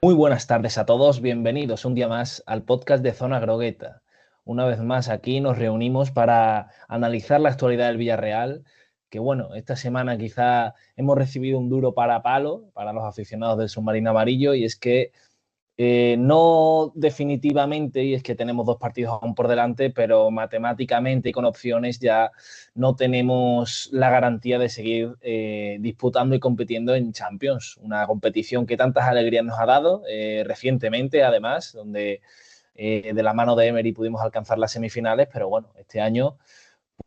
Muy buenas tardes a todos, bienvenidos un día más al podcast de Zona Grogueta. Una vez más aquí nos reunimos para analizar la actualidad del Villarreal, que bueno, esta semana quizá hemos recibido un duro parapalo para los aficionados del submarino amarillo y es que no definitivamente, y es que tenemos dos partidos aún por delante, pero matemáticamente y con opciones ya no tenemos la garantía de seguir disputando y compitiendo en Champions, una competición que tantas alegrías nos ha dado recientemente, además, donde de la mano de Emery pudimos alcanzar las semifinales, pero bueno, este año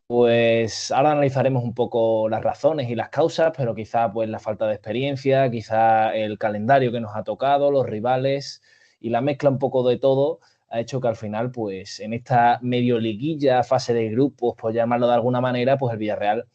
pues ahora analizaremos un poco las razones y las causas, pero quizá pues la falta de experiencia, quizá el calendario que nos ha tocado, los rivales y la mezcla un poco de todo ha hecho que al final pues en esta medio liguilla, fase de grupos, por llamarlo de alguna manera, pues el Villarreal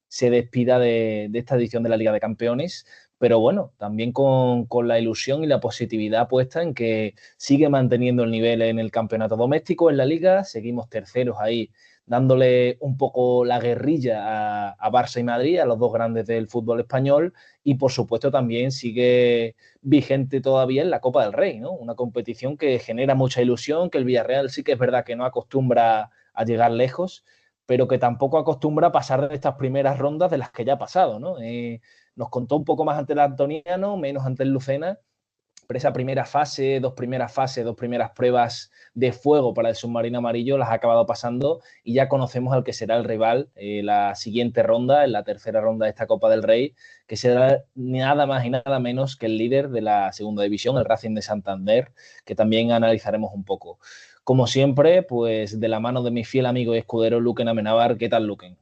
se despida de esta edición de la Liga de Campeones, pero bueno, también con la ilusión y la positividad puesta en que sigue manteniendo el nivel en el campeonato doméstico, en la Liga, seguimos terceros ahí dándole un poco la guerrilla a Barça y Madrid, a los dos grandes del fútbol español, y por supuesto también sigue vigente todavía en la Copa del Rey, ¿no? Una competición que genera mucha ilusión, que el Villarreal sí que es verdad que no acostumbra a llegar lejos, pero que tampoco acostumbra a pasar de estas primeras rondas de las que ya ha pasado, ¿no? Nos contó un poco más ante el Antoniano, menos ante el Lucena, pero esa primera fase, dos primeras pruebas de fuego para el submarino amarillo las ha acabado pasando y ya conocemos al que será el rival la siguiente ronda, en la tercera ronda de esta Copa del Rey, que será nada más y nada menos que el líder de la segunda división, el Racing de Santander, que también analizaremos un poco. Como siempre, pues de la mano de mi fiel amigo y escudero Luquen Amenábar. ¿Qué tal, Luquen?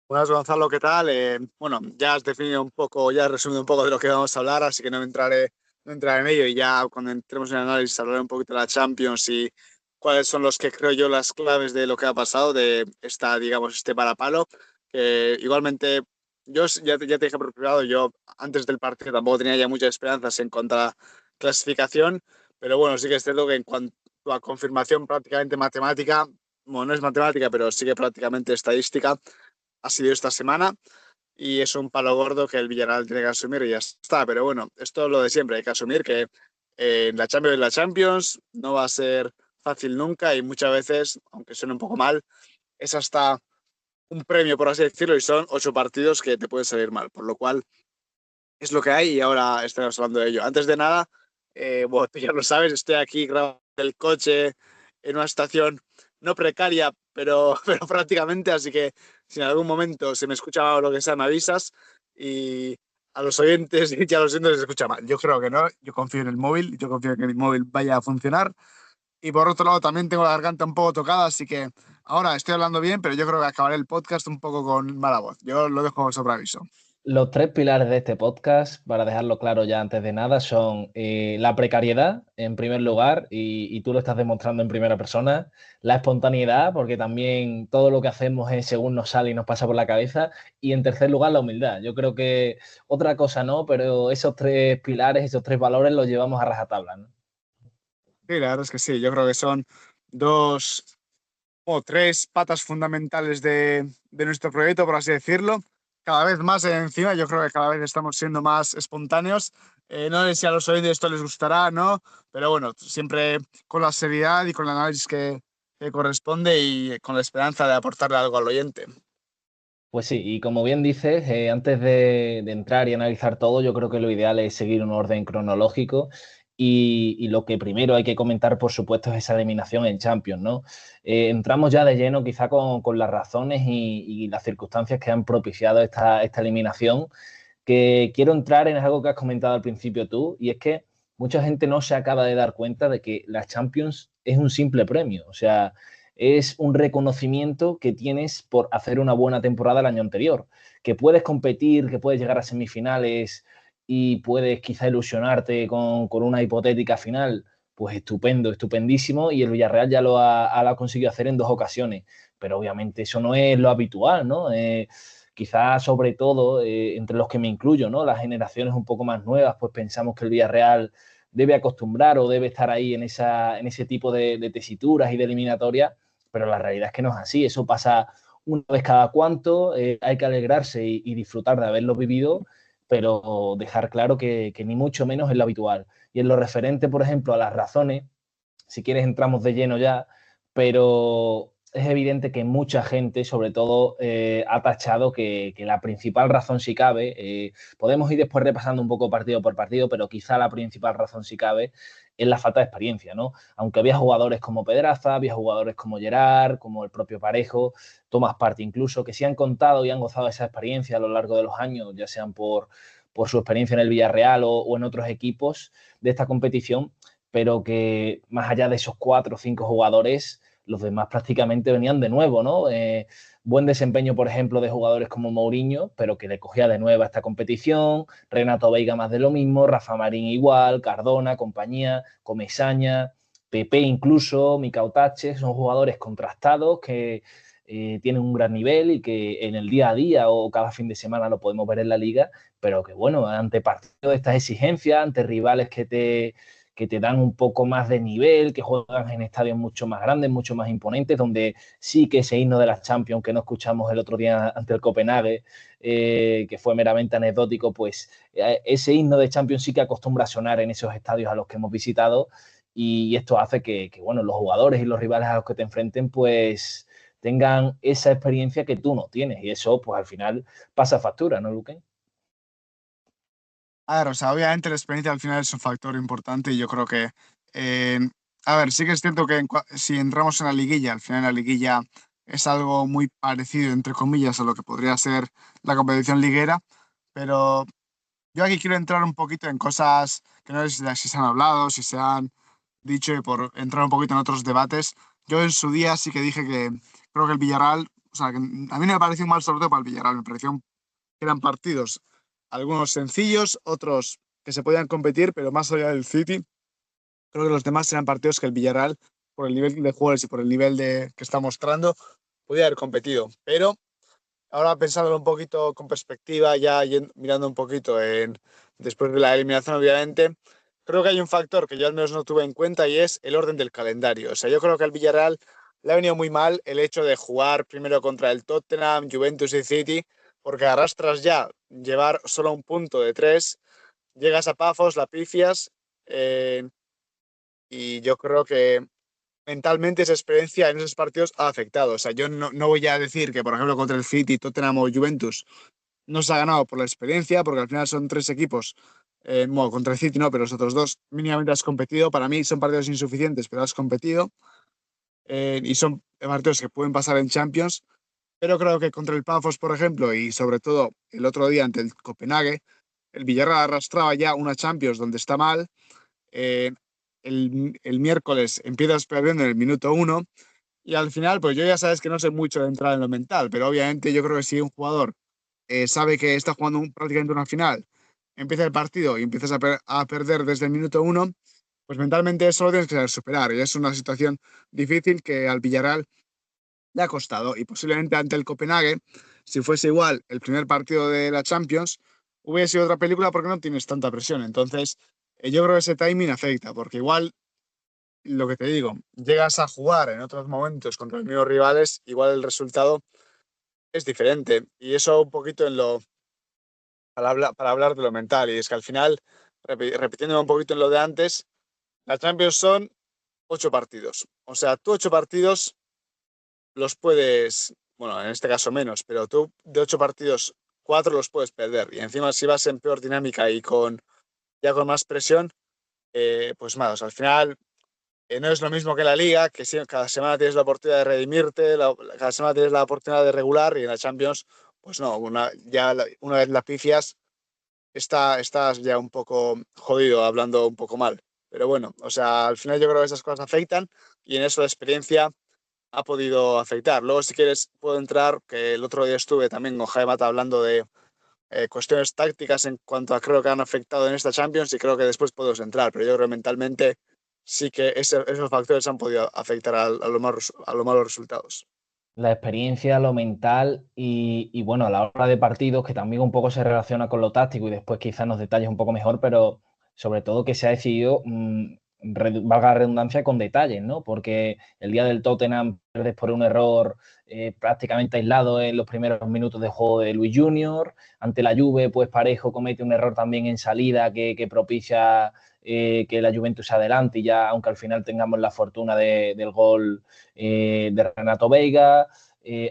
Buenas, Gonzalo, ¿qué tal? Bueno, ya has definido un poco, ya has resumido un poco de lo que vamos a hablar, así que no entraré en ello y ya cuando entremos en el análisis hablaré un poquito de la Champions y cuáles son los que creo yo las claves de lo que ha pasado, de esta, digamos, este varapalo, que igualmente ya te dije por privado, yo antes del partido tampoco tenía ya muchas esperanzas en cuanto a la clasificación, pero bueno, sí que es cierto que en cuanto a confirmación prácticamente matemática, bueno, no es matemática, pero sí que prácticamente estadística, ha sido esta semana y es un palo gordo que el Villarreal tiene que asumir y ya está. Pero bueno, esto es lo de siempre, hay que asumir que la Champions no va a ser fácil nunca y muchas veces, aunque suene un poco mal, es hasta un premio, por así decirlo, y son 8 partidos que te pueden salir mal, por lo cual es lo que hay y ahora estaremos hablando de ello. Antes de nada, bueno, tú ya lo sabes, estoy aquí grabando el coche en una situación no precaria, pero, pero prácticamente, así que si en algún momento se me escucha mal o lo que sea, me avisas y a los oyentes y a los oyentes se escucha mal. Yo creo que no, yo confío en el móvil, yo confío en que mi móvil vaya a funcionar y por otro lado también tengo la garganta un poco tocada, así que ahora estoy hablando bien, pero yo creo que acabaré el podcast un poco con mala voz. Yo lo dejo sobre aviso. Los tres pilares de este podcast, para dejarlo claro ya antes de nada, son la precariedad, en primer lugar, y tú lo estás demostrando en primera persona, la espontaneidad, porque también todo lo que hacemos es según nos sale y nos pasa por la cabeza, y en tercer lugar, la humildad. Yo creo que otra cosa no, pero esos tres pilares, esos tres valores los llevamos a rajatabla, ¿no? Sí, la verdad es que sí, yo creo que son dos o tres patas fundamentales de nuestro proyecto, por así decirlo. Cada vez más encima, yo creo que cada vez estamos siendo más espontáneos. No sé si a los oyentes esto les gustará, ¿no? Pero bueno, siempre con la seriedad y con el análisis que corresponde y con la esperanza de aportarle algo al oyente. Pues sí, y como bien dices, antes de entrar y analizar todo, yo creo que lo ideal es seguir un orden cronológico y lo que primero hay que comentar, por supuesto, es esa eliminación en Champions, ¿no? Entramos ya de lleno quizá con las razones y las circunstancias que han propiciado esta eliminación, que quiero entrar en algo que has comentado al principio tú, y es que mucha gente no se acaba de dar cuenta de que la Champions es un simple premio, o sea, es un reconocimiento que tienes por hacer una buena temporada el año anterior, que puedes competir, que puedes llegar a semifinales y puedes quizá ilusionarte con una hipotética final, pues estupendo, estupendísimo, y el Villarreal ya lo ha conseguido hacer en dos ocasiones, pero obviamente eso no es lo habitual, ¿no? Quizás sobre todo entre los que me incluyo, ¿no? Las generaciones un poco más nuevas, pues pensamos que el Villarreal debe acostumbrar o debe estar ahí en ese tipo de tesituras y de eliminatorias, pero la realidad es que no es así, eso pasa una vez cada cuanto, hay que alegrarse y disfrutar de haberlo vivido, pero dejar claro que ni mucho menos es lo habitual. Y en lo referente, por ejemplo, a las razones, si quieres entramos de lleno ya, pero es evidente que mucha gente, sobre todo, ha tachado que la principal razón, si cabe, podemos ir después repasando un poco partido por partido, pero quizá la principal razón, si cabe, es la falta de experiencia, ¿no? Aunque había jugadores como Pedraza, había jugadores como Gerard, como el propio Parejo, Tomás Partey incluso, que sí han contado y han gozado de esa experiencia a lo largo de los años, ya sean por su experiencia en el Villarreal o en otros equipos de esta competición, pero que más allá de esos 4 o 5 jugadores, los demás prácticamente venían de nuevo, ¿no? Buen desempeño, por ejemplo, de jugadores como Mourinho, pero que le cogía de nuevo a esta competición, Renato Veiga más de lo mismo, Rafa Marín igual, Cardona, compañía, Comesaña, Pepe incluso, Mikau Tache, son jugadores contrastados que tienen un gran nivel y que en el día a día o cada fin de semana lo podemos ver en la liga, pero que bueno, ante partidos de estas exigencias, ante rivales que te dan un poco más de nivel, que juegan en estadios mucho más grandes, mucho más imponentes, donde sí que ese himno de las Champions que no escuchamos el otro día ante el Copenhague, que fue meramente anecdótico, pues ese himno de Champions sí que acostumbra a sonar en esos estadios a los que hemos visitado, y esto hace que bueno, los jugadores y los rivales a los que te enfrenten, pues tengan esa experiencia que tú no tienes, y eso pues al final pasa factura, ¿no, Luque? A ver, o sea, obviamente la experiencia al final es un factor importante y yo creo que, eh, a ver, sí que es cierto que si entramos en la liguilla, al final la liguilla es algo muy parecido, entre comillas, a lo que podría ser la competición liguera, pero yo aquí quiero entrar un poquito en cosas que no sé si se han hablado, si se han dicho y por entrar un poquito en otros debates. Yo en su día sí que dije que creo que el Villarreal, o sea, que a mí no me pareció un mal sorteo para el Villarreal, me pareció que eran partidos, algunos sencillos, otros que se podían competir, pero más allá del City, creo que los demás eran partidos que el Villarreal, por el nivel de jugadores y por el nivel que está mostrando, podía haber competido. Pero ahora pensándolo un poquito con perspectiva, ya mirando un poquito después de la eliminación, obviamente, creo que hay un factor que yo al menos no tuve en cuenta y es el orden del calendario. O sea, yo creo que al Villarreal le ha venido muy mal el hecho de jugar primero contra el Tottenham, Juventus y City, porque arrastras ya llevar solo un punto de tres, llegas a Pafos, la pifias, eh, y yo creo que mentalmente esa experiencia en esos partidos ha afectado. O sea, yo no voy a decir que, por ejemplo, contra el City, Tottenham o Juventus no se ha ganado por la experiencia, porque al final son tres equipos. Bueno, contra el City no, pero los otros dos mínimamente has competido. Para mí son partidos insuficientes, pero has competido. Y son partidos que pueden pasar en Champions. Pero creo que contra el Pafos, por ejemplo, y sobre todo el otro día ante el Copenhague, el Villarreal arrastraba ya una Champions donde está mal. Eh, el miércoles empiezas perdiendo en el minuto uno. Y al final, pues yo ya sabes que no sé mucho de entrar en lo mental, pero obviamente yo creo que si un jugador sabe que está jugando prácticamente una final, empieza el partido y empiezas a perder desde el minuto uno, pues mentalmente eso lo tienes que saber superar. Y es una situación difícil que al Villarreal le ha costado. Y posiblemente ante el Copenhague, si fuese igual el primer partido de la Champions, hubiese sido otra película porque no tienes tanta presión. Entonces, yo creo que ese timing afecta, porque igual lo que te digo, llegas a jugar en otros momentos contra los mismos rivales, igual el resultado es diferente. Y eso un poquito para hablar de lo mental. Y es que al final, repitiendo un poquito en lo de antes, la Champions son 8 partidos. O sea, tú 8 partidos los puedes, bueno, en este caso menos, pero tú de 8 partidos, 4 los puedes perder. Y encima si vas en peor dinámica y ya con más presión, pues más, o sea, al final no es lo mismo que la liga, que cada semana tienes la oportunidad de redimirte, cada semana tienes la oportunidad de regular y en la Champions, pues no, una vez la pifias, estás ya un poco jodido, hablando un poco mal. Pero bueno, o sea, al final yo creo que esas cosas afectan y en eso la experiencia ha podido afectar. Luego, si quieres, puedo entrar, que el otro día estuve también con Jaime Mata hablando de cuestiones tácticas en cuanto a creo que han afectado en esta Champions y creo que después podemos entrar, pero yo creo que mentalmente sí que esos factores han podido afectar a los malos resultados. La experiencia, lo mental y bueno, a la hora de partidos, que también un poco se relaciona con lo táctico y después quizás nos detalles un poco mejor, pero sobre todo que se ha decidido valga la redundancia, con detalles, ¿no? Porque el día del Tottenham pierdes por un error prácticamente aislado en los primeros minutos de juego de Luis Junior. Ante la Juve, pues Parejo comete un error también en salida que propicia que la Juventus se adelante y ya, aunque al final tengamos la fortuna del gol de Renato Veiga.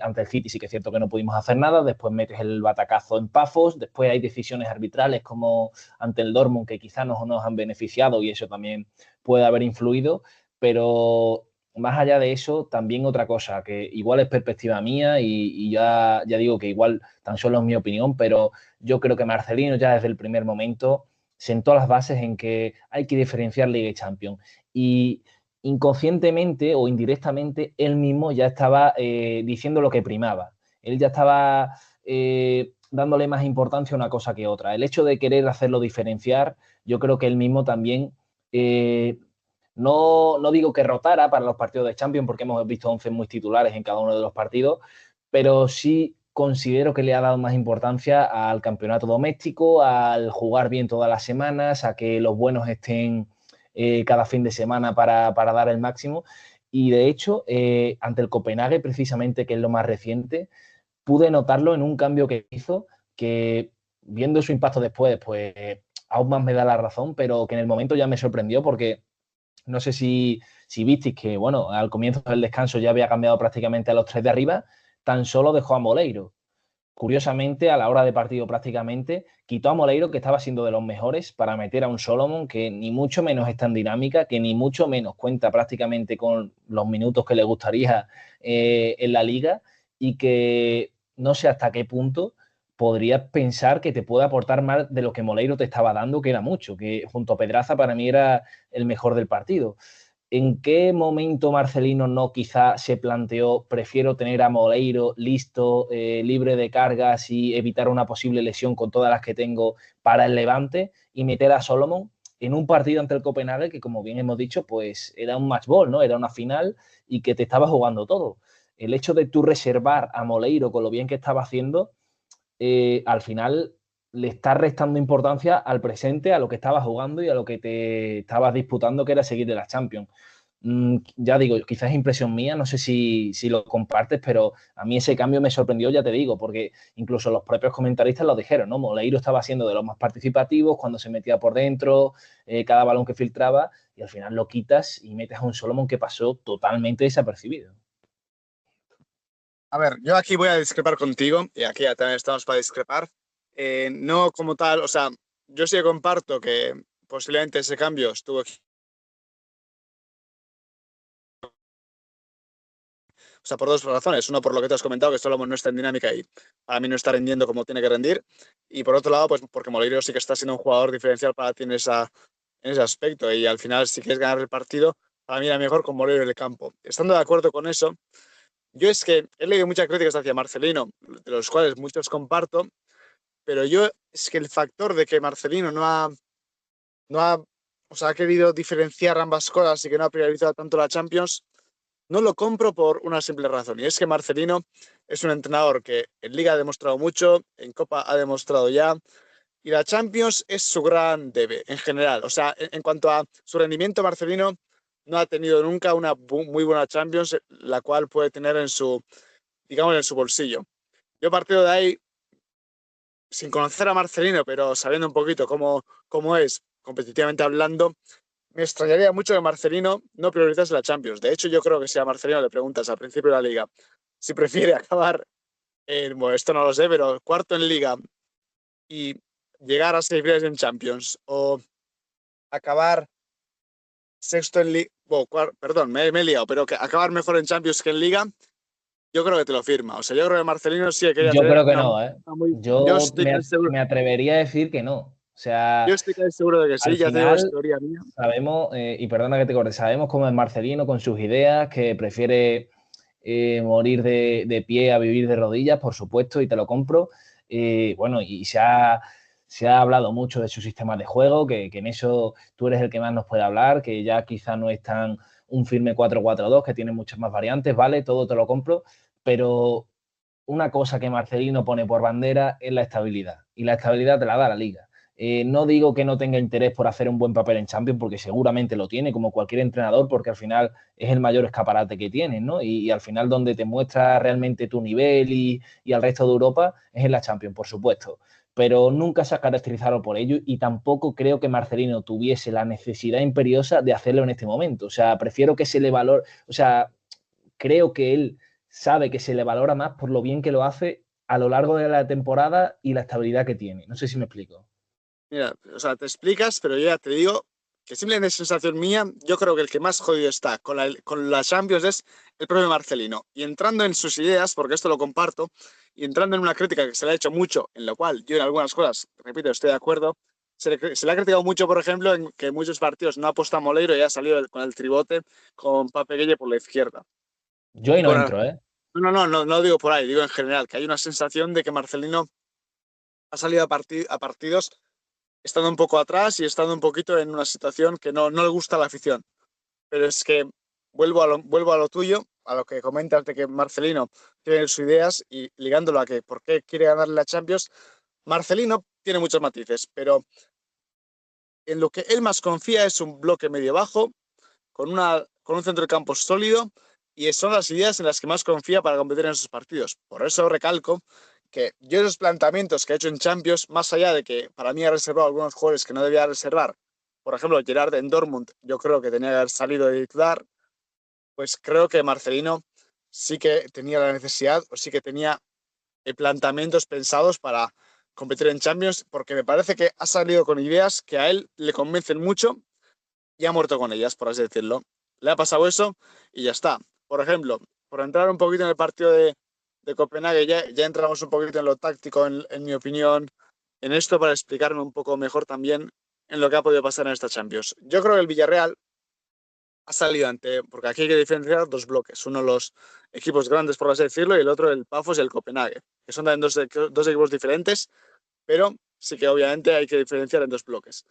Ante el City sí que es cierto que no pudimos hacer nada, después metes el batacazo en Pafos, después hay decisiones arbitrales como ante el Dortmund que quizás no nos han beneficiado y eso también puede haber influido, pero más allá de eso, también otra cosa, que igual es perspectiva mía y ya digo que igual tan solo es mi opinión, pero yo creo que Marcelino ya desde el primer momento sentó las bases en que hay que diferenciar Liga y Champions. Y inconscientemente o indirectamente, él mismo ya estaba diciendo lo que primaba. Él ya estaba dándole más importancia a una cosa que otra. El hecho de querer hacerlo diferenciar, yo creo que él mismo también no digo que rotara para los partidos de Champions, porque hemos visto 11 muy titulares en cada uno de los partidos, pero sí considero que le ha dado más importancia al campeonato doméstico, al jugar bien todas las semanas, a que los buenos estén cada fin de semana para dar el máximo. Y de hecho, ante el Copenhague, precisamente, que es lo más reciente, pude notarlo en un cambio que hizo que, viendo su impacto después, pues aún más me da la razón, pero que en el momento ya me sorprendió porque no sé si visteis que, bueno, al comienzo del descanso ya había cambiado prácticamente a los 3 de arriba, tan solo dejó a Moleiro. Curiosamente, a la hora de partido prácticamente, quitó a Moleiro, que estaba siendo de los mejores, para meter a un Solomon que ni mucho menos es tan dinámica, que ni mucho menos cuenta prácticamente con los minutos que le gustaría en la liga y que no sé hasta qué punto podrías pensar que te puede aportar más de lo que Moleiro te estaba dando, que era mucho, que junto a Pedraza para mí era el mejor del partido. ¿En qué momento Marcelino no quizá se planteó, prefiero tener a Moleiro listo, libre de cargas y evitar una posible lesión con todas las que tengo para el Levante y meter a Solomon en un partido ante el Copenhague que, como bien hemos dicho, pues era un match ball, ¿no? Era una final y que te estaba jugando todo. El hecho de tú reservar a Moleiro con lo bien que estaba haciendo, al final le estás restando importancia al presente, a lo que estabas jugando y a lo que te estabas disputando, que era seguir de la Champions. Ya digo, quizás es impresión mía, no sé si lo compartes, pero a mí ese cambio me sorprendió, ya te digo, porque incluso los propios comentaristas lo dijeron, ¿no? Moleiro estaba siendo de los más participativos cuando se metía por dentro, cada balón que filtraba, y al final lo quitas y metes a un Solomon que pasó totalmente desapercibido. A ver, yo aquí voy a discrepar contigo, y aquí ya también estamos para discrepar. No como tal, o sea, yo sí comparto que posiblemente ese cambio estuvo, o sea, por dos razones. Uno, por lo que te has comentado, que Solomon no está en dinámica y para mí no está rendiendo como tiene que rendir. Y por otro lado, pues porque Moleiro sí que está siendo un jugador diferencial para ti en ese aspecto. Y al final, si quieres ganar el partido, para mí era mejor con Moleiro en el campo. Estando de acuerdo con eso, yo es que he leído muchas críticas hacia Marcelino, de los cuales muchos comparto, pero yo es que el factor de que Marcelino no ha, o sea, ha querido diferenciar ambas cosas y que no ha priorizado tanto la Champions, no lo compro por una simple razón, y es que Marcelino es un entrenador que en Liga ha demostrado mucho, en Copa ha demostrado ya, y la Champions es su gran debe en general. O sea, en cuanto a su rendimiento, Marcelino no ha tenido nunca una muy buena Champions, la cual puede tener en su, digamos, en su bolsillo. Yo partido de ahí, sin conocer a Marcelino, pero sabiendo un poquito cómo es competitivamente hablando, me extrañaría mucho que Marcelino no priorizase la Champions. De hecho, yo creo que si a Marcelino le preguntas al principio de la liga si prefiere acabar, bueno, esto no lo sé, pero cuarto en liga y llegar a semifinales en Champions o acabar sexto en liga, perdón, me he liado, pero que acabar mejor en Champions que en liga, yo creo que te lo firma. O sea, yo creo que Marcelino sí que quería Yo tener creo que no, ¿eh? Yo Yo estoy casi seguro. me atrevería a decir que no. O sea, Yo estoy casi seguro de que sí, al ya te digo, es final teoría mía. sabemos, y perdona que te corte, sabemos cómo es Marcelino con sus ideas, que prefiere morir de pie a vivir de rodillas, por supuesto, y te lo compro. Bueno, y se ha hablado mucho de su sistema de juego, que en eso tú eres el que más nos puede hablar, que ya quizá no es tan un firme 4-4-2, que tiene muchas más variantes, ¿vale? Todo te lo compro, pero una cosa que Marcelino pone por bandera es la estabilidad, y la estabilidad te la da la liga. No digo que no tenga interés por hacer un buen papel en Champions, porque seguramente lo tiene, como cualquier entrenador, porque al final es el mayor escaparate que tienes, ¿no? Y al final donde te muestra realmente tu nivel y al resto de Europa es en la Champions, por supuesto. Pero nunca se ha caracterizado por ello y tampoco creo que Marcelino tuviese la necesidad imperiosa de hacerlo en este momento. O sea, prefiero que se le valore, o sea, creo que él sabe que se le valora más por lo bien que lo hace a lo largo de la temporada y la estabilidad que tiene. No sé si me explico. Mira, o sea, te explicas, pero yo ya te digo que simplemente es sensación mía, yo creo que el que más jodido está con la Champions es el propio Marcelino. Y entrando en sus ideas, porque esto lo comparto, y entrando en una crítica que se le ha hecho mucho, en lo cual yo en algunas cosas, repito, estoy de acuerdo, se le ha criticado mucho, por ejemplo, en que en muchos partidos no ha puesto a Moleiro y ha salido con el tribote con Pape Gueye por la izquierda. Yo Y ahí no por, entro, ¿eh? no digo por ahí, digo en general, que hay una sensación de que Marcelino ha salido a partidos estando un poco atrás y estando un poquito en una situación que no le gusta a la afición. Pero es que vuelvo a lo tuyo, a lo que comentas de que Marcelino tiene sus ideas y ligándolo a que por qué quiere ganar la Champions. Marcelino tiene muchos matices, pero en lo que él más confía es un bloque medio bajo, con un centro de campo sólido, y son las ideas en las que más confía para competir en esos partidos. Por eso recalco que yo esos planteamientos que he hecho en Champions, más allá de que para mí ha reservado algunos jugadores que no debía reservar, por ejemplo, Gerard en Dortmund, yo creo que tenía que haber salido de titular, pues creo que Marcelino sí que tenía la necesidad o sí que tenía planteamientos pensados para competir en Champions, porque me parece que ha salido con ideas que a él le convencen mucho y ha muerto con ellas, por así decirlo. Le ha pasado eso y ya está. Por ejemplo, por entrar un poquito en el partido de Copenhague, ya entramos un poquito en lo táctico, en mi opinión, en esto para explicarme un poco mejor también en lo que ha podido pasar en esta Champions. Yo creo que el Villarreal ha salido ante, porque aquí hay que diferenciar dos bloques, uno los equipos grandes, por así decirlo, y el otro el Pafos y el Copenhague, que son también dos equipos diferentes, pero sí que obviamente hay que diferenciar en dos bloques.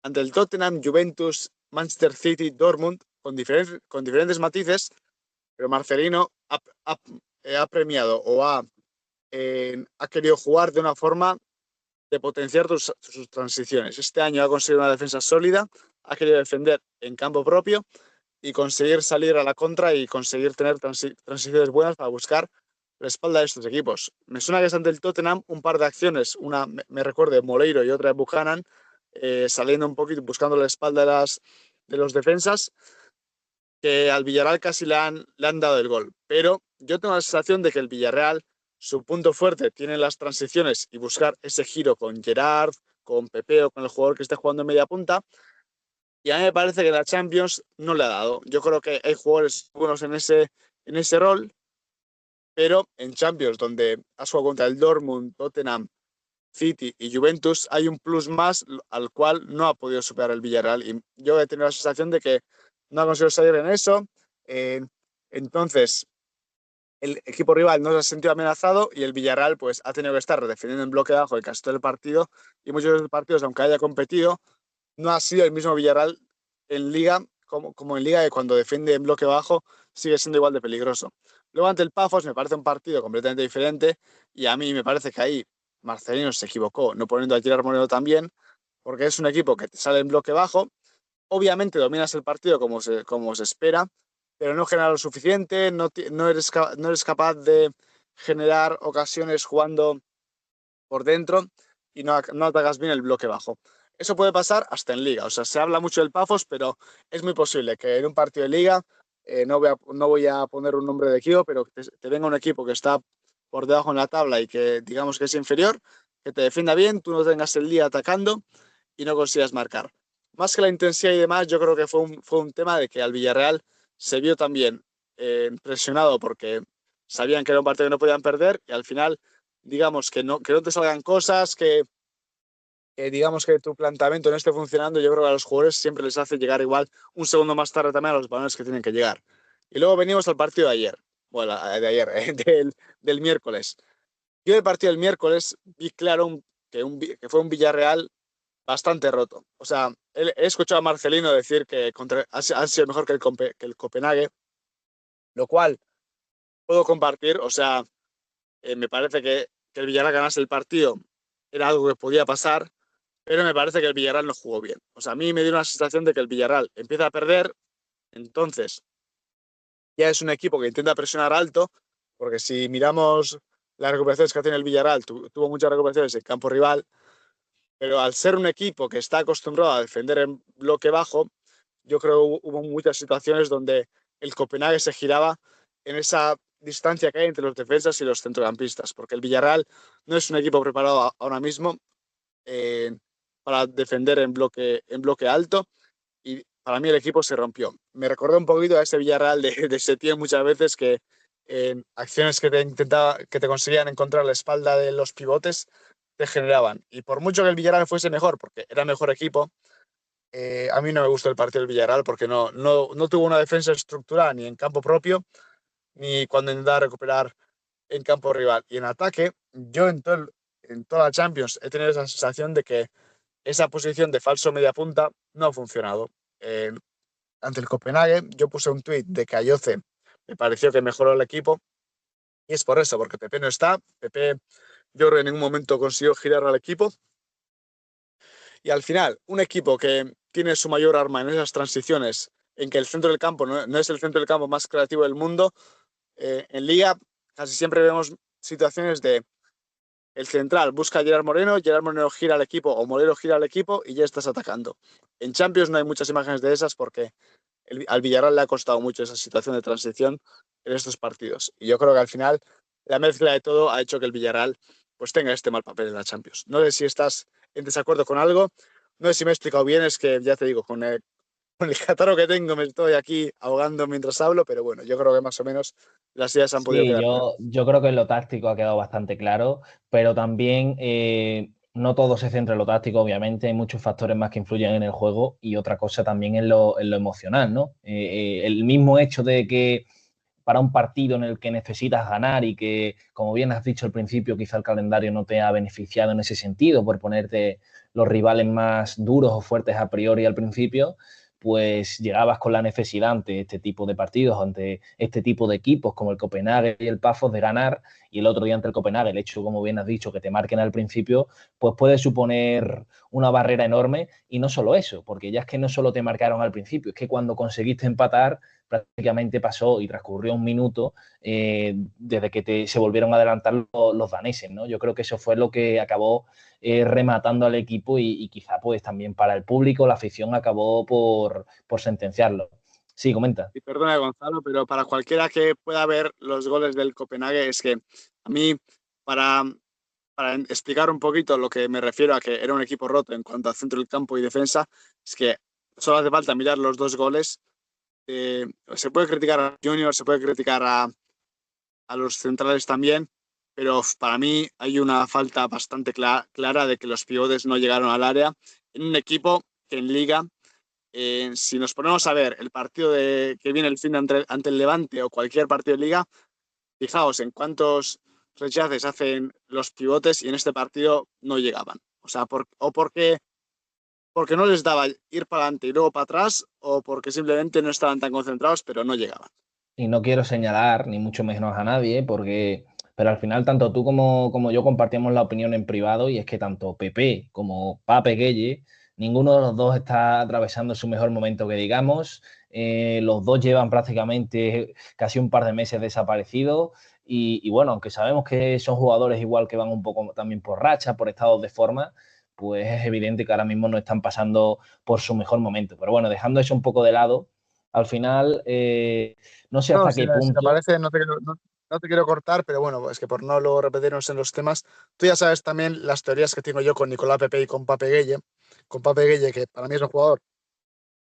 Ante el Tottenham, Juventus, Manchester City, Dortmund, con diferentes matices, pero Marcelino ha premiado o ha querido jugar de una forma de potenciar sus transiciones. Este año ha conseguido una defensa sólida, ha querido defender en campo propio y conseguir salir a la contra y conseguir tener transiciones buenas para buscar la espalda de estos equipos. Me suena que es ante el Tottenham un par de acciones, una me recuerdo de Moleiro y otra de Buchanan, saliendo un poquito, buscando la espalda de los defensas, que al Villarreal casi le han dado el gol. Pero yo tengo la sensación de que el Villarreal, su punto fuerte tiene las transiciones y buscar ese giro con Gerard, con Pepe o con el jugador que esté jugando en media punta. Y a mí me parece que la Champions no le ha dado. Yo creo que hay jugadores buenos en ese rol, pero en Champions, donde has jugado contra el Dortmund, Tottenham, City y Juventus, hay un plus más al cual no ha podido superar el Villarreal. Y yo he tenido la sensación de que no ha conseguido salir en eso. Eh, entonces, el equipo rival no se ha sentido amenazado y el Villarreal pues, ha tenido que estar defendiendo en bloque bajo el casi todo el partido. Y muchos de los partidos, aunque haya competido, no ha sido el mismo Villarreal en Liga como en Liga, que cuando defiende en bloque bajo sigue siendo igual de peligroso. Luego ante el Pafos me parece un partido completamente diferente y a mí me parece que ahí Marcelino se equivocó no poniendo a Gerard Moreno también, porque es un equipo que te sale en bloque bajo, obviamente dominas el partido como se espera, pero no genera lo suficiente, no eres capaz de generar ocasiones jugando por dentro y no atacas bien el bloque bajo. Eso puede pasar hasta en Liga. O sea, se habla mucho del Pafos, pero es muy posible que en un partido de Liga, no voy a poner un nombre de equipo, pero que te venga un equipo que está por debajo en la tabla y que digamos que es inferior, que te defienda bien, tú no tengas el día atacando y no consigas marcar. Más que la intensidad y demás, yo creo que fue un tema de que al Villarreal se vio también presionado porque sabían que era un partido que no podían perder y al final digamos, que no te salgan cosas, digamos que tu planteamiento no esté funcionando, yo creo que a los jugadores siempre les hace llegar igual un segundo más tarde también a los balones que tienen que llegar. Y luego venimos al partido de ayer, bueno, de ayer, del miércoles. Yo el partido del miércoles vi claro que fue un Villarreal bastante roto. O sea, he escuchado a Marcelino decir que ha sido mejor que el Copenhague, lo cual puedo compartir, o sea, me parece que el Villarreal ganase el partido era algo que podía pasar, pero me parece que el Villarreal no jugó bien. O sea, a mí me dio una sensación de que el Villarreal empieza a perder, entonces ya es un equipo que intenta presionar alto, porque si miramos las recuperaciones que tiene el Villarreal, tuvo muchas recuperaciones en campo rival, pero al ser un equipo que está acostumbrado a defender en bloque bajo, yo creo que hubo muchas situaciones donde el Copenhague se giraba en esa distancia que hay entre los defensas y los centrocampistas, porque el Villarreal no es un equipo preparado ahora mismo eh, para defender en bloque alto, y para mí el equipo se rompió. Me recordó un poquito a ese Villarreal de Setién muchas veces que en acciones que te conseguían encontrar la espalda de los pivotes te generaban. Y por mucho que el Villarreal fuese mejor, porque era mejor equipo, a mí no me gustó el partido del Villarreal porque no tuvo una defensa estructurada ni en campo propio ni cuando intentaba recuperar en campo rival. Y en ataque, yo en toda la Champions he tenido esa sensación de que esa posición de falso media punta no ha funcionado. Eh, Ante el Copenhague, yo puse un tuit de que Ayoce me pareció que mejoró el equipo, y es por eso, porque Pepe no está. Pepe, yo creo que en ningún momento consiguió girar al equipo. Y al final, un equipo que tiene su mayor arma en esas transiciones, en que el centro del campo no es el centro del campo más creativo del mundo, en Liga casi siempre vemos situaciones de el central busca a Gerard Moreno gira al equipo o Moreno gira al equipo y ya estás atacando. En Champions no hay muchas imágenes de esas porque al Villarreal le ha costado mucho esa situación de transición en estos partidos. Y yo creo que al final la mezcla de todo ha hecho que el Villarreal pues tenga este mal papel en la Champions. No sé si estás en desacuerdo con algo, no sé si me he explicado bien, es que ya te digo, con el catarro que tengo me estoy aquí ahogando mientras hablo, pero bueno, yo creo que más o menos las ideas han podido Sí, quedar claras. yo creo que en lo táctico ha quedado bastante claro, pero también no todo se centra en lo táctico, obviamente, hay muchos factores más que influyen en el juego y otra cosa también en lo emocional, ¿no? El mismo hecho de que para un partido en el que necesitas ganar y que, como bien has dicho al principio, quizá el calendario no te ha beneficiado en ese sentido por ponerte los rivales más duros o fuertes a priori al principio, pues llegabas con la necesidad ante este tipo de partidos, ante este tipo de equipos como el Copenhague y el Pafos de ganar, y el otro día ante el Copenhague, el hecho, como bien has dicho, que te marquen al principio, pues puede suponer una barrera enorme, y no solo eso, porque ya es que no solo te marcaron al principio, es que cuando conseguiste empatar prácticamente pasó y transcurrió un minuto desde que se volvieron a adelantar los daneses, ¿no? Yo creo que eso fue lo que acabó rematando al equipo y quizá pues también para el público, la afición acabó por sentenciarlo. Sí, comenta. Y perdona, Gonzalo, pero para cualquiera que pueda ver los goles del Copenhague, es que a mí, para, para explicar un poquito lo que me refiero a que era un equipo roto en cuanto a centro del campo y defensa, es que solo hace falta mirar los dos goles. Se puede criticar a Junior, se puede criticar a los centrales también, pero para mí hay una falta bastante clara de que los pivotes no llegaron al área en un equipo que en Liga, si nos ponemos a ver el partido que viene el fin de ante el Levante o cualquier partido de Liga, fijaos en cuántos rechaces hacen los pivotes y en este partido no llegaban. O sea, porque no les daba ir para adelante y luego para atrás, o porque simplemente no estaban tan concentrados, pero no llegaban. Y no quiero señalar, ni mucho menos a nadie, pero al final tanto tú como yo compartimos la opinión en privado y es que tanto Pepe como Pape Gueye, ninguno de los dos está atravesando su mejor momento que digamos. Los dos llevan prácticamente casi un par de meses desaparecidos y bueno, aunque sabemos que son jugadores igual que van un poco también por racha, por estados de forma, pues es evidente que ahora mismo no están pasando por su mejor momento. Pero bueno, dejando eso un poco de lado, al final... no sé No, hasta qué si te punto. parece, no te quiero cortar, pero bueno, es que por no luego repetirnos en los temas, tú ya sabes también las teorías que tengo yo con Nicolás Pepe y con Pape Gueye, que para mí es un jugador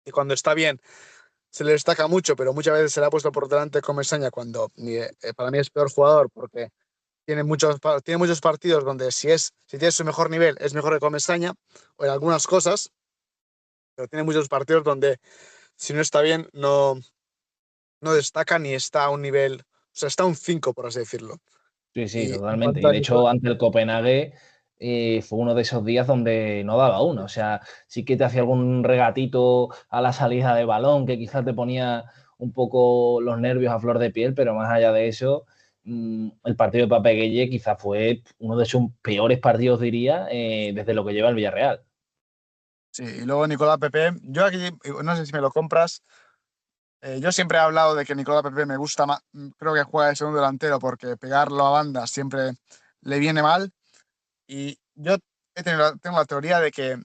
y cuando está bien se le destaca mucho, pero muchas veces se le ha puesto por delante con Mesaña cuando para mí es peor jugador porque tiene muchos partidos donde si tiene su mejor nivel es mejor que Comesaña o en algunas cosas, pero tiene muchos partidos donde si no está bien no destaca ni está a un nivel, o sea, está a un 5 por así decirlo. Sí, sí, Y en totalmente. cuanto Y a de hecho, Nicolás, ante el Copenhague fue uno de esos días donde no daba uno. O sea, sí que te hacía algún regatito a la salida de balón que quizás te ponía un poco los nervios a flor de piel, pero más allá de eso, el partido de Pape Gueye quizás fue uno de sus peores partidos, diría, desde lo que lleva el Villarreal. Sí, y luego Nicolás Pepe, yo aquí no sé si me lo compras. Yo siempre he hablado de que Nicolás Pepe me gusta más, creo que juega de segundo delantero porque pegarlo a banda siempre le viene mal. Y yo tengo la teoría de que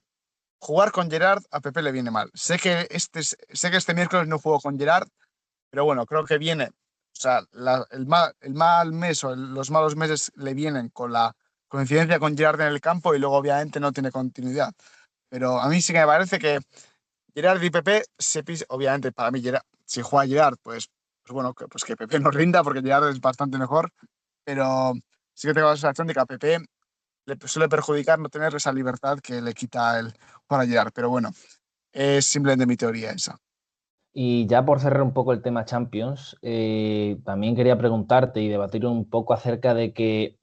jugar con Gerard a Pepe le viene mal. Sé que este miércoles no jugó con Gerard, pero bueno, creo que viene. O sea, el mal mes o los malos meses le vienen con la coincidencia con Gerard en el campo y luego obviamente no tiene continuidad. Pero a mí sí que me parece que Gerard y Pepe obviamente para mí si juega Gerard, pues bueno, pues que Pepe no rinda porque Gerard es bastante mejor, pero sí que tengo la sensación de que a Pepe le suele perjudicar no tener esa libertad que le quita el jugar a Gerard, pero bueno, es simplemente mi teoría esa. Y ya por cerrar un poco el tema Champions, también quería preguntarte y debatir un poco acerca de que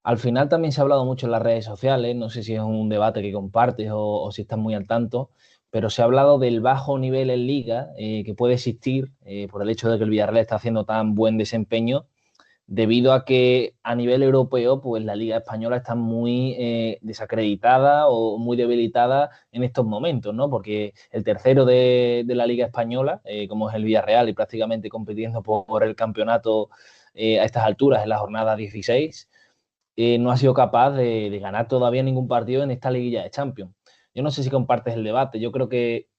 al final también se ha hablado mucho en las redes sociales, no sé si es un debate que compartes o si estás muy al tanto, pero se ha hablado del bajo nivel en liga que puede existir por el hecho de que el Villarreal está haciendo tan buen desempeño debido a que a nivel europeo, pues la Liga Española está muy desacreditada o muy debilitada en estos momentos, ¿no? Porque el tercero de la Liga Española, como es el Villarreal y prácticamente compitiendo por el campeonato a estas alturas, en la jornada 16, no ha sido capaz de ganar todavía ningún partido en esta liguilla de Champions. Yo no sé si compartes el debate, yo creo que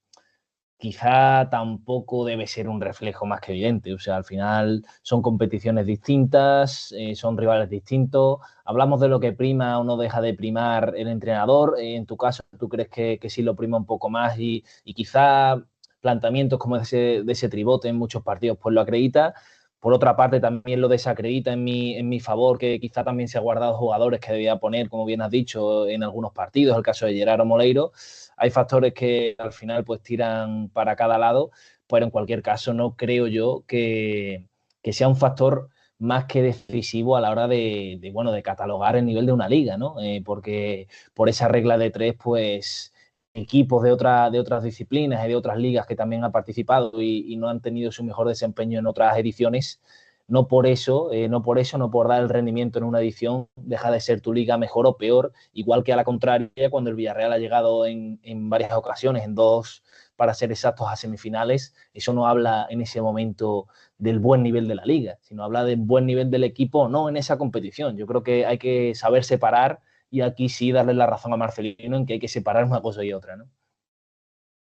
quizá tampoco debe ser un reflejo más que evidente. O sea, al final son competiciones distintas, son rivales distintos. Hablamos de lo que prima o no deja de primar el entrenador. En tu caso, ¿tú crees que sí lo prima un poco más y quizá planteamientos como de ese tribote en muchos partidos pues lo acredita? Por otra parte, también lo desacredita en mi favor, que quizá también se ha guardado jugadores que debía poner, como bien has dicho, en algunos partidos, el caso de Gerardo Moleiro. Hay factores que al final pues tiran para cada lado, pero en cualquier caso no creo yo que sea un factor más que decisivo a la hora bueno, de catalogar el nivel de una liga, ¿no? Porque por esa regla de tres, pues equipos de otras disciplinas y de otras ligas que también han participado y no han tenido su mejor desempeño en otras ediciones, no por dar el rendimiento en una edición, deja de ser tu liga mejor o peor, igual que a la contraria, cuando el Villarreal ha llegado en varias ocasiones, en dos, para ser exactos, a semifinales, eso no habla en ese momento del buen nivel de la liga, sino habla del buen nivel del equipo, no en esa competición. Yo creo que hay que saber separar y aquí sí darle la razón a Marcelino en que hay que separar una cosa y otra, ¿no?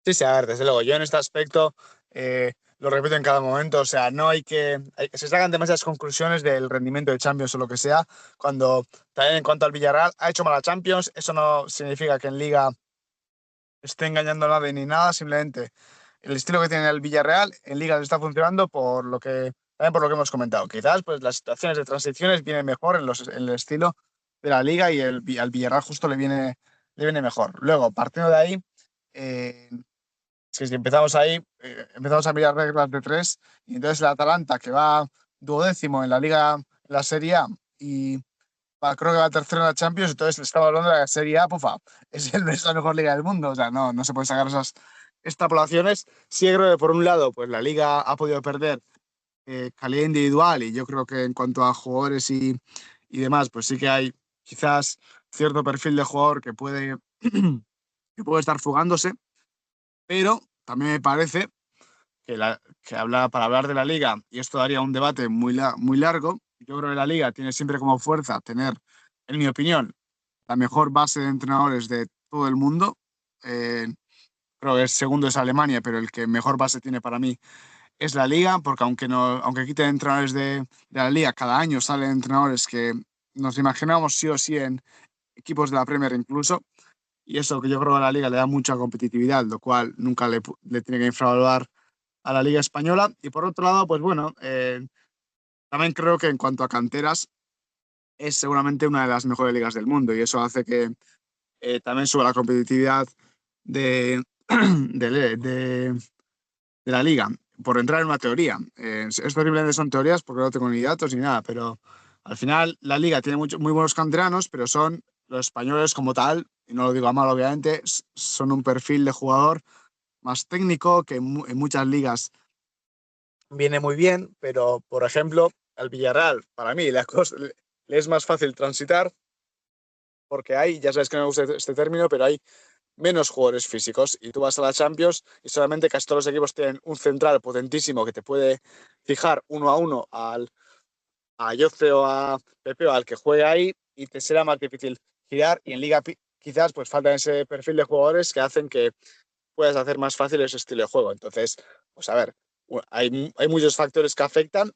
Sí, sí, a ver, desde luego, yo en este aspecto lo repito en cada momento, o sea, no se sacan demasiadas conclusiones del rendimiento de Champions o lo que sea, cuando también en cuanto al Villarreal ha hecho mala Champions, eso no significa que en Liga esté engañando a nadie ni nada, simplemente el estilo que tiene el Villarreal en Liga le está funcionando también por lo que hemos comentado. Quizás pues las situaciones de transiciones vienen mejor en el estilo de la Liga y al Villarreal justo le viene mejor. Luego, partiendo de ahí, eh, es que si empezamos ahí, empezamos a mirar reglas de tres, y entonces el Atalanta, que va duodécimo en la Liga, en la Serie A, y creo que va tercero en la Champions, entonces le estaba hablando de la Serie A, pufa, es la mejor liga del mundo, o sea, no se pueden sacar esas extrapolaciones. Sí creo que por un lado, pues la liga ha podido perder calidad individual y yo creo que en cuanto a jugadores y demás, pues sí que hay quizás cierto perfil de jugador que puede estar fugándose, pero también me parece para hablar de la liga, y esto daría un debate muy largo, yo creo que la liga tiene siempre como fuerza tener, en mi opinión, la mejor base de entrenadores de todo el mundo. Eh, Creo que el segundo es Alemania, pero el que mejor base tiene para mí es la liga, porque aunque quiten entrenadores de la liga, cada año salen entrenadores que nos imaginamos sí o sí en equipos de la Premier incluso, y eso que yo creo que a la liga le da mucha competitividad, lo cual nunca le tiene que infravalorar a la liga española. Y por otro lado, pues bueno, también creo que en cuanto a canteras es seguramente una de las mejores ligas del mundo y eso hace que también suba la competitividad de, de la liga. Por entrar en una teoría, esto simplemente son teorías porque no tengo ni datos ni nada, pero al final la liga tiene muy buenos canteranos, pero son los españoles como tal, y no lo digo a mal obviamente, son un perfil de jugador más técnico que en muchas ligas viene muy bien, pero por ejemplo, al Villarreal, para mí, le es más fácil transitar porque hay, ya sabes que no me gusta este término, pero hay menos jugadores físicos. Y tú vas a la Champions y solamente casi todos los equipos tienen un central potentísimo que te puede fijar 1-1 a Yoce o a Pepe o al que juegue ahí y te será más difícil girar. Y en Liga quizás pues falta ese perfil de jugadores que hacen que puedas hacer más fácil ese estilo de juego. Entonces, pues a ver, hay muchos factores que afectan.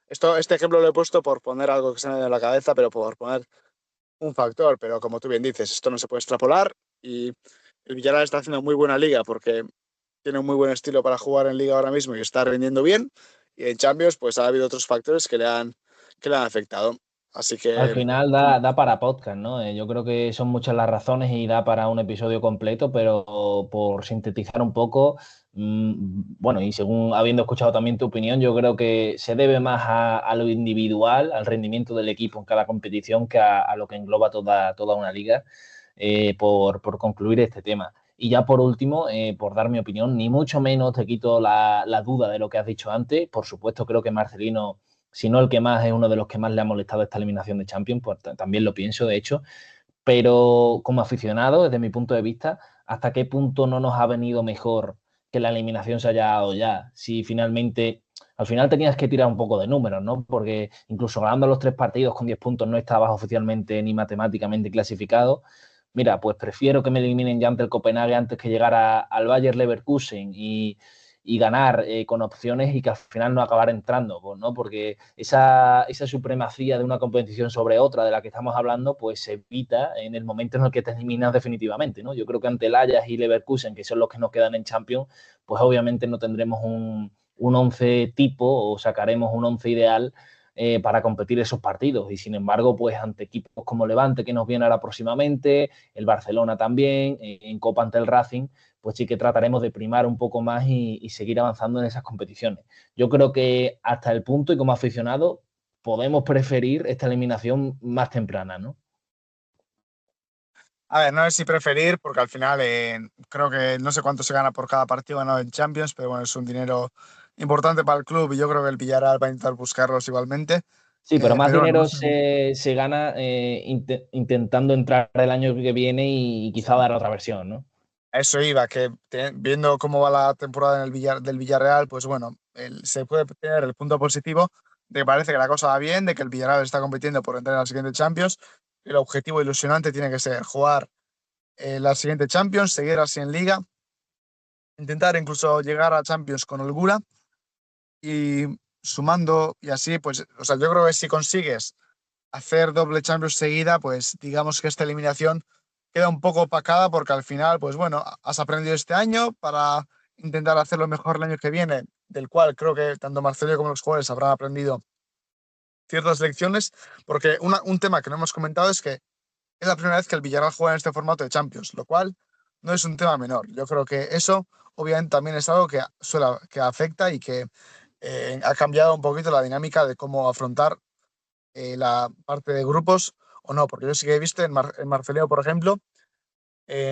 Este ejemplo lo he puesto por poner algo que se me ha en la cabeza, pero por poner un factor. Pero como tú bien dices, esto no se puede extrapolar y el Villarreal está haciendo muy buena liga porque tiene un muy buen estilo para jugar en liga ahora mismo y está rindiendo bien. Y en Champions, pues ha habido otros factores que le han afectado. Así Al que, final da para podcast, ¿no? Yo creo que son muchas las razones y da para un episodio completo, pero por sintetizar un poco, bueno, y según habiendo escuchado también tu opinión, yo creo que se debe más a lo individual, al rendimiento del equipo en cada competición, que a lo que engloba toda una liga, por concluir este tema. Y ya por último, por dar mi opinión, ni mucho menos te quito la duda de lo que has dicho antes. Por supuesto, creo que Marcelino, si no el que más, es uno de los que más le ha molestado esta eliminación de Champions, pues también lo pienso, de hecho, pero como aficionado, desde mi punto de vista, ¿hasta qué punto no nos ha venido mejor que la eliminación se haya dado ya? Si finalmente, al final tenías que tirar un poco de números, ¿no? Porque incluso ganando los 3 partidos con 10 puntos no estabas oficialmente ni matemáticamente clasificado. Mira, pues prefiero que me eliminen ya ante el Copenhague antes que llegar al Bayer Leverkusen y ganar con opciones y que al final no acabar entrando, pues, ¿no? Porque esa supremacía de una competición sobre otra de la que estamos hablando, pues se evita en el momento en el que te eliminas definitivamente, ¿no? Yo creo que ante el Ajax y Leverkusen, que son los que nos quedan en Champions, pues obviamente no tendremos un once tipo o sacaremos un once ideal para competir esos partidos. Y sin embargo, pues ante equipos como Levante, que nos viene ahora próximamente, el Barcelona también, en Copa ante el Racing, pues sí que trataremos de primar un poco más y seguir avanzando en esas competiciones. Yo creo que hasta el punto y como aficionado podemos preferir esta eliminación más temprana, ¿no? a ver, no sé si preferir, porque al final creo que no sé cuánto se gana por cada partido ganado en Champions, pero bueno, es un dinero importante para el club y yo creo que el Villarreal va a intentar buscarlos igualmente. Sí, pero más Pero bueno, no dinero sé. se gana intentando entrar el año que viene y quizá dar otra versión, ¿no? A eso iba, que viendo cómo va la temporada en del Villarreal, pues bueno, se puede tener el punto positivo de que parece que la cosa va bien, de que el Villarreal está compitiendo por entrar en la siguiente Champions. El objetivo ilusionante tiene que ser jugar la siguiente Champions, seguir así en Liga, intentar incluso llegar a Champions con holgura y sumando y así, pues, o sea, yo creo que si consigues hacer doble Champions seguida, pues digamos que esta eliminación queda un poco opacada porque al final, pues bueno, has aprendido este año para intentar hacerlo mejor el año que viene, del cual creo que tanto Marcelo como los jugadores habrán aprendido ciertas lecciones, porque un tema que no hemos comentado es que es la primera vez que el Villarreal juega en este formato de Champions, lo cual no es un tema menor. Yo creo que eso obviamente también es algo que afecta y que ha cambiado un poquito la dinámica de cómo afrontar la parte de grupos o no, porque yo sí que he visto en Marceleo, por ejemplo,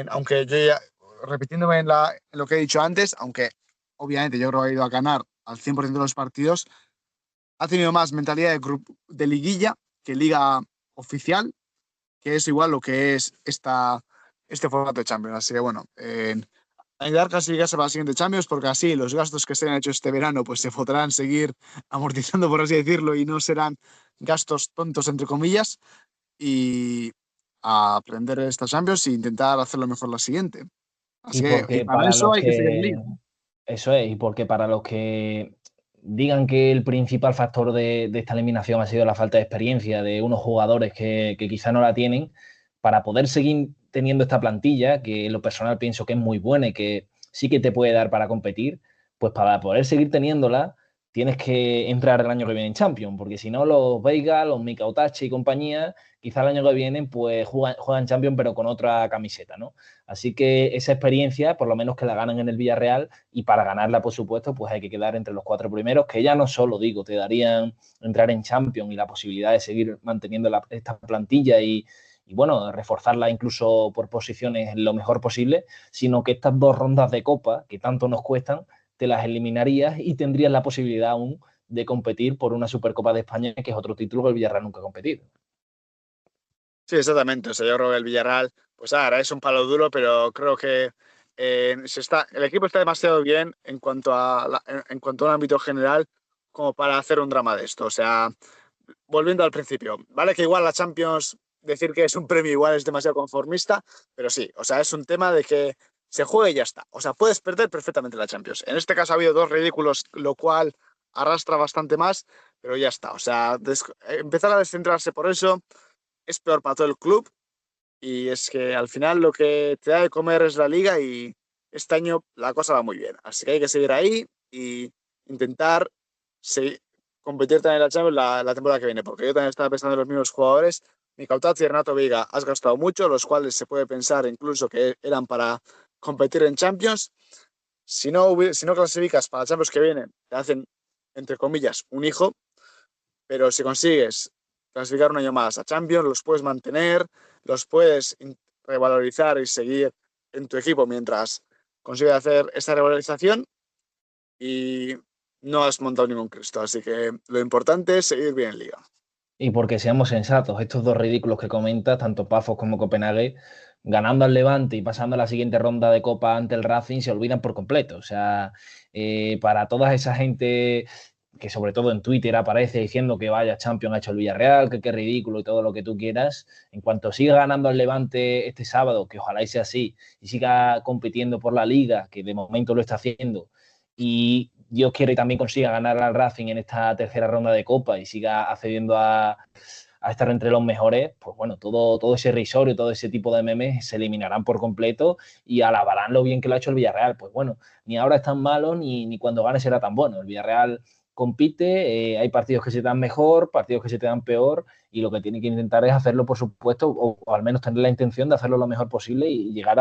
aunque yo ya, repitiéndome en lo que he dicho antes, aunque obviamente yo creo que ha ido a ganar al 100% de los partidos, ha tenido más mentalidad de liguilla que liga oficial, que es igual lo que es este formato de Champions. Así que bueno, a intentar clasificarse para la siguiente Champions, porque así los gastos que se han hecho este verano pues se podrán seguir amortizando, por así decirlo, y no serán gastos tontos, entre comillas, y a aprender esta Champions e intentar hacerlo mejor la siguiente. Y Así que y porque para para eso los hay que seguir en que Liga. Eso es, y porque para los que digan que el principal factor de esta eliminación ha sido la falta de experiencia de unos jugadores que quizá no la tienen, para poder seguir teniendo esta plantilla, que en lo personal pienso que es muy buena y que sí que te puede dar para competir, pues para poder seguir teniéndola tienes que entrar el año que viene en Champions, porque si no los Veiga, los Mika Otachi y compañía, quizá el año que viene pues juegan Champions pero con otra camiseta, ¿no? Así que esa experiencia, por lo menos que la ganan en el Villarreal, y para ganarla, por supuesto, pues hay que quedar entre los 4 primeros, que ya no solo, digo, te darían entrar en Champions y la posibilidad de seguir manteniendo esta plantilla y, bueno, reforzarla incluso por posiciones lo mejor posible, sino que estas 2 rondas de Copa, que tanto nos cuestan, te las eliminarías y tendrías la posibilidad aún de competir por una Supercopa de España, que es otro título que el Villarreal nunca ha competido. Sí, exactamente. O sea, yo creo que el Villarreal pues ahora es un palo duro, pero creo que el equipo está demasiado bien en cuanto a un ámbito general como para hacer un drama de esto. O sea, volviendo al principio, vale que igual la Champions, decir que es un premio igual es demasiado conformista, pero sí, o sea, es un tema de que se juegue y ya está. O sea, puedes perder perfectamente la Champions. En este caso ha habido dos ridículos, lo cual arrastra bastante más, pero ya está. O sea, empezar a descentrarse por eso es peor para todo el club y es que al final lo que te da de comer es la liga y este año la cosa va muy bien. Así que hay que seguir ahí y intentar seguir, competir también en la Champions la temporada que viene, porque yo también estaba pensando en los mismos jugadores. Mikautat y Renato Veiga has gastado mucho, los cuales se puede pensar incluso que eran para competir en Champions. Si no clasificas para la Champions que viene, te hacen, entre comillas, un hijo, pero si consigues clasificar un año más a Champions, los puedes mantener, los puedes revalorizar y seguir en tu equipo mientras consigues hacer esa revalorización y no has montado ningún Cristo. Así que lo importante es seguir bien en liga. Y porque seamos sensatos, estos dos ridículos que comentas, tanto Pafos como Copenhague, ganando al Levante y pasando a la siguiente ronda de Copa ante el Racing, se olvidan por completo. O sea, para toda esa gente que sobre todo en Twitter aparece diciendo que vaya Champions ha hecho el Villarreal, que qué ridículo y todo lo que tú quieras, en cuanto siga ganando al Levante este sábado, que ojalá y sea así, y siga compitiendo por la Liga, que de momento lo está haciendo, y Dios quiere y también consiga ganar al Racing en esta tercera ronda de Copa y siga accediendo a estar entre los mejores, pues bueno, todo ese risorio, todo ese tipo de memes se eliminarán por completo y alabarán lo bien que lo ha hecho el Villarreal. Pues bueno, ni ahora es tan malo ni cuando gane será tan bueno. El Villarreal compite, hay partidos que se te dan mejor, partidos que se te dan peor y lo que tiene que intentar es hacerlo, por supuesto, o al menos tener la intención de hacerlo lo mejor posible y llegar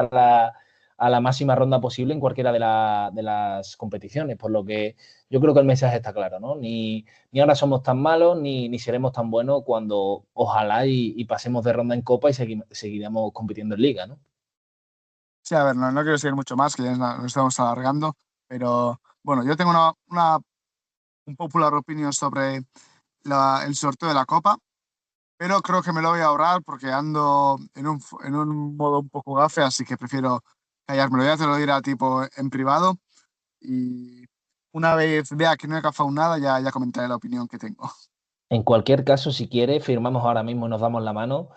a la máxima ronda posible en cualquiera de las competiciones, por lo que yo creo que el mensaje está claro, ¿no? Ni ahora somos tan malos, ni seremos tan buenos cuando ojalá y pasemos de ronda en Copa y seguiremos compitiendo en Liga, ¿no? Sí, a ver, no quiero seguir mucho más, que ya nos estamos alargando, pero bueno, yo tengo un popular opinion sobre el sorteo de la Copa, pero creo que me lo voy a ahorrar porque ando en un modo un poco gafe, así que prefiero callármelo. Ya te lo diré a tipo en privado y una vez vea que no he gafado nada, ya comentaré la opinión que tengo. En cualquier caso, si quieres, firmamos ahora mismo y nos damos la mano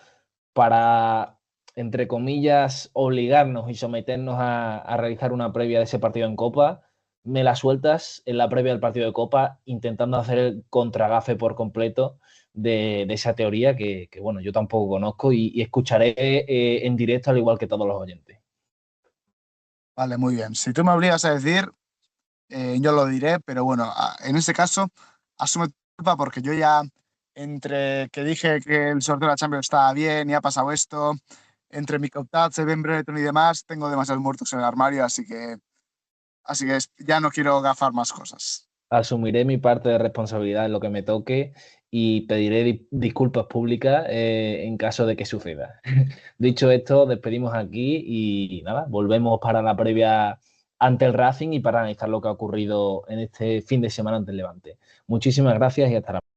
para, entre comillas, obligarnos y someternos a realizar una previa de ese partido en Copa. Me la sueltas en la previa del partido de Copa, intentando hacer el contragafe por completo de esa teoría que, bueno, yo tampoco conozco y escucharé en directo al igual que todos los oyentes. Vale, muy bien. Si tú me obligas a decir, yo lo diré, pero bueno, en ese caso, asume tu culpa porque yo ya, entre que dije que el sorteo de la Champions estaba bien y ha pasado esto, entre mi Coutat, Ben Brereton y demás, tengo demasiados muertos en el armario, así que ya no quiero gafar más cosas. Asumiré mi parte de responsabilidad en lo que me toque y pediré disculpas públicas en caso de que suceda. Dicho esto, despedimos aquí y nada, volvemos para la previa ante el Racing y para analizar lo que ha ocurrido en este fin de semana ante el Levante. Muchísimas gracias y hasta la próxima.